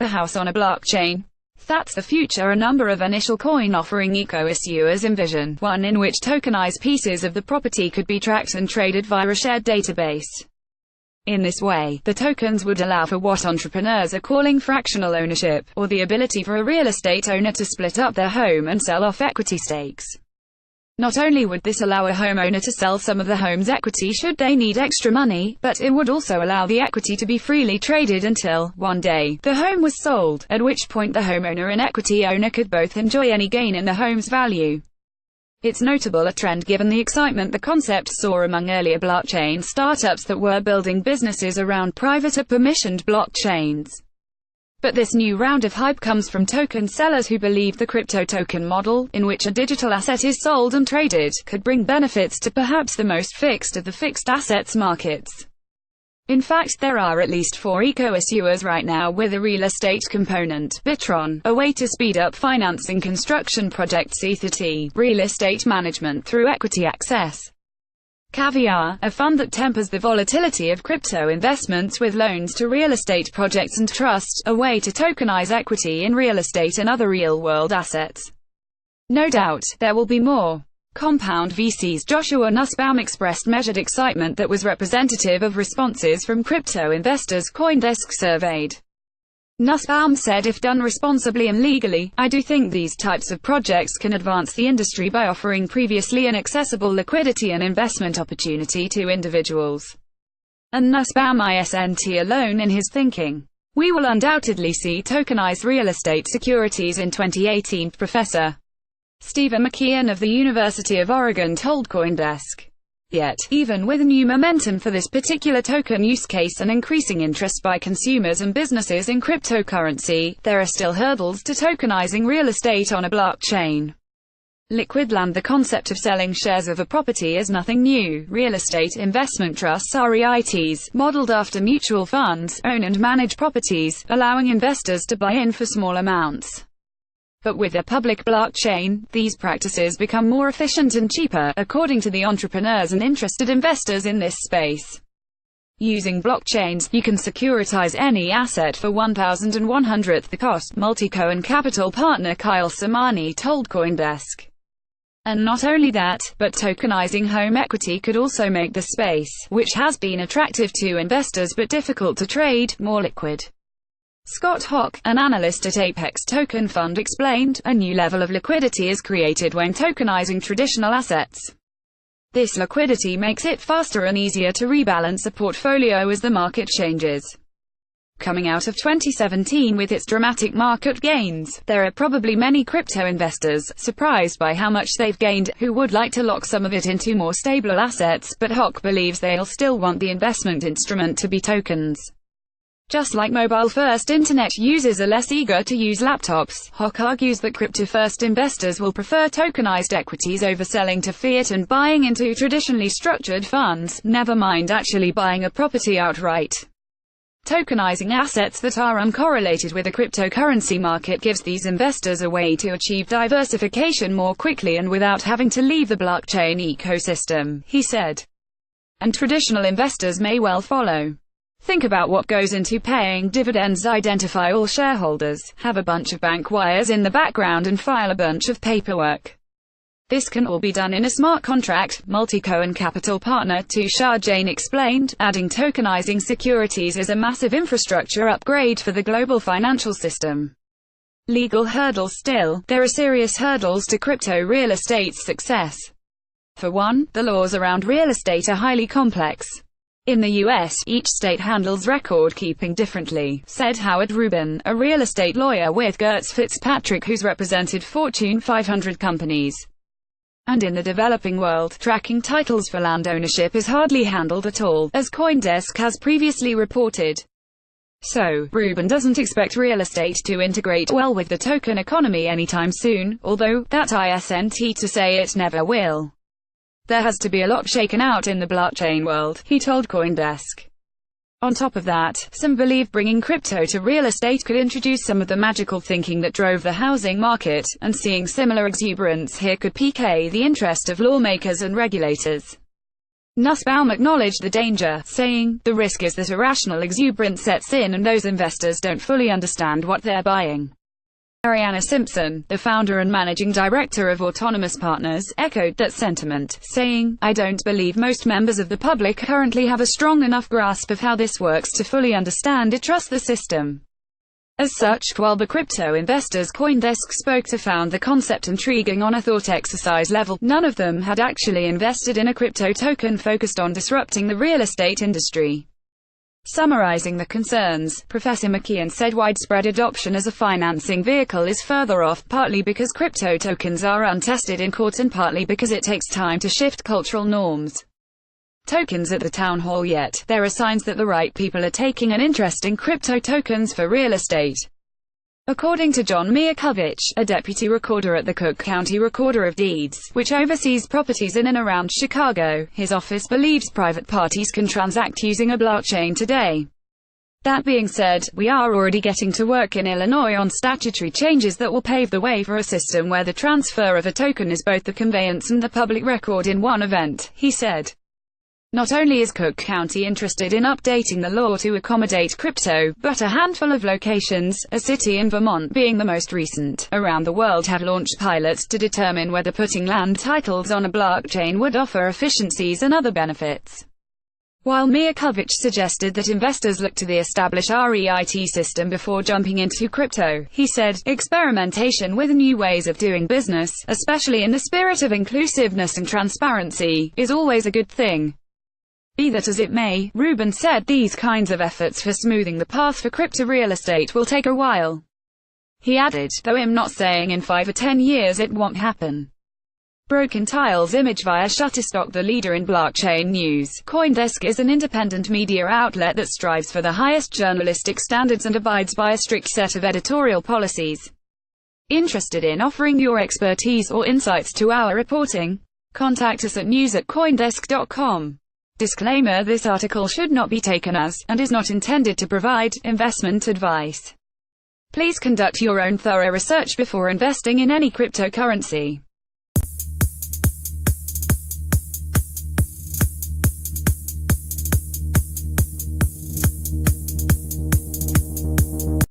A house on a blockchain. That's the future a number of initial coin-offering eco-issuers envision, one in which tokenized pieces of the property could be tracked and traded via a shared database. In this way, the tokens would allow for what entrepreneurs are calling fractional ownership, or the ability for a real estate owner to split up their home and sell off equity stakes. Not only would this allow a homeowner to sell some of the home's equity should they need extra money, but it would also allow the equity to be freely traded until, one day, the home was sold, at which point the homeowner and equity owner could both enjoy any gain in the home's value. It's notable a trend given the excitement the concept saw among earlier blockchain startups that were building businesses around private or permissioned blockchains. But this new round of hype comes from token sellers who believe the crypto token model, in which a digital asset is sold and traded, could bring benefits to perhaps the most fixed of the fixed assets markets. In fact, there are at least 4 eco-issuers right now with a real estate component: Bitron, a way to speed up financing construction projects; Ether, real estate management through equity access; Caviar, a fund that tempers the volatility of crypto investments with loans to real estate projects; and Trust, a way to tokenize equity in real estate and other real-world assets. No doubt, there will be more. Compound VC's Joshua Nussbaum expressed measured excitement that was representative of responses from crypto investors CoinDesk surveyed. Nussbaum said, "If done responsibly and legally, I do think these types of projects can advance the industry by offering previously inaccessible liquidity and investment opportunity to individuals." And Nussbaum isn't alone in his thinking. "We will undoubtedly see tokenized real estate securities in 2018, Professor Stephen McKeon of the University of Oregon told CoinDesk. Yet, even with new momentum for this particular token use case and increasing interest by consumers and businesses in cryptocurrency, there are still hurdles to tokenizing real estate on a blockchain. Liquid land. The concept of selling shares of a property is nothing new. Real estate investment trusts (REITs), modeled after mutual funds, own and manage properties, allowing investors to buy in for small amounts. But with a public blockchain, these practices become more efficient and cheaper, according to the entrepreneurs and interested investors in this space. Using blockchains, you can securitize any asset for 1,100th the cost, Multico and capital partner Kyle Samani told CoinDesk. And not only that, but tokenizing home equity could also make the space, which has been attractive to investors but difficult to trade, more liquid. Scott Hock, an analyst at Apex Token Fund, explained, "A new level of liquidity is created when tokenizing traditional assets. This liquidity makes it faster and easier to rebalance a portfolio as the market changes." Coming out of 2017 with its dramatic market gains, there are probably many crypto investors, surprised by how much they've gained, who would like to lock some of it into more stable assets, but Hock believes they'll still want the investment instrument to be tokens. Just like mobile-first internet users are less eager to use laptops, Hock argues that crypto-first investors will prefer tokenized equities over selling to fiat and buying into traditionally structured funds, never mind actually buying a property outright. Tokenizing assets that are uncorrelated with a cryptocurrency market gives these investors a way to achieve diversification more quickly and without having to leave the blockchain ecosystem, he said. And traditional investors may well follow. Think about what goes into paying dividends. Identify all shareholders, have a bunch of bank wires in the background and file a bunch of paperwork. This can all be done in a smart contract, Multico and capital partner Tushar Jain explained, adding tokenizing securities is a massive infrastructure upgrade for the global financial system. Legal hurdles. Still, there are serious hurdles to crypto real estate's success. For one, the laws around real estate are highly complex. In the U.S., each state handles record-keeping differently, said Howard Rubin, a real estate lawyer with Gertz Fitzpatrick who's represented Fortune 500 companies. And in the developing world, tracking titles for land ownership is hardly handled at all, as CoinDesk has previously reported. So, Rubin doesn't expect real estate to integrate well with the token economy anytime soon, although, that isn't to say it never will. There has to be a lot shaken out in the blockchain world, he told CoinDesk. On top of that, some believe bringing crypto to real estate could introduce some of the magical thinking that drove the housing market, and seeing similar exuberance here could pique the interest of lawmakers and regulators. Nussbaum acknowledged the danger, saying, "The risk is that irrational exuberance sets in and those investors don't fully understand what they're buying." Arianna Simpson, the founder and managing director of Autonomous Partners, echoed that sentiment, saying, "I don't believe most members of the public currently have a strong enough grasp of how this works to fully understand or trust the system." As such, while the crypto investors CoinDesk spoke to found the concept intriguing on a thought exercise level, none of them had actually invested in a crypto token focused on disrupting the real estate industry. Summarizing the concerns, Professor McKeon said widespread adoption as a financing vehicle is further off, partly because crypto tokens are untested in court and partly because it takes time to shift cultural norms. Tokens at the town hall yet, there are signs that the right people are taking an interest in crypto tokens for real estate. According to John Miakovich, a deputy recorder at the Cook County Recorder of Deeds, which oversees properties in and around Chicago, his office believes private parties can transact using a blockchain today. That being said, we are already getting to work in Illinois on statutory changes that will pave the way for a system where the transfer of a token is both the conveyance and the public record in one event, he said. Not only is Cook County interested in updating the law to accommodate crypto, but a handful of locations, a city in Vermont being the most recent, around the world have launched pilots to determine whether putting land titles on a blockchain would offer efficiencies and other benefits. While Miakovich suggested that investors look to the established REIT system before jumping into crypto, he said, experimentation with new ways of doing business, especially in the spirit of inclusiveness and transparency, is always a good thing. Be that as it may, Rubin said these kinds of efforts for smoothing the path for crypto real estate will take a while. He added, though I'm not saying in 5 or 10 years it won't happen. Broken Tiles image via Shutterstock. The leader in blockchain news, CoinDesk is an independent media outlet that strives for the highest journalistic standards and abides by a strict set of editorial policies. Interested in offering your expertise or insights to our reporting? Contact us at news@coindesk.com. Disclaimer: this article should not be taken as, and is not intended to provide, investment advice. Please conduct your own thorough research before investing in any cryptocurrency.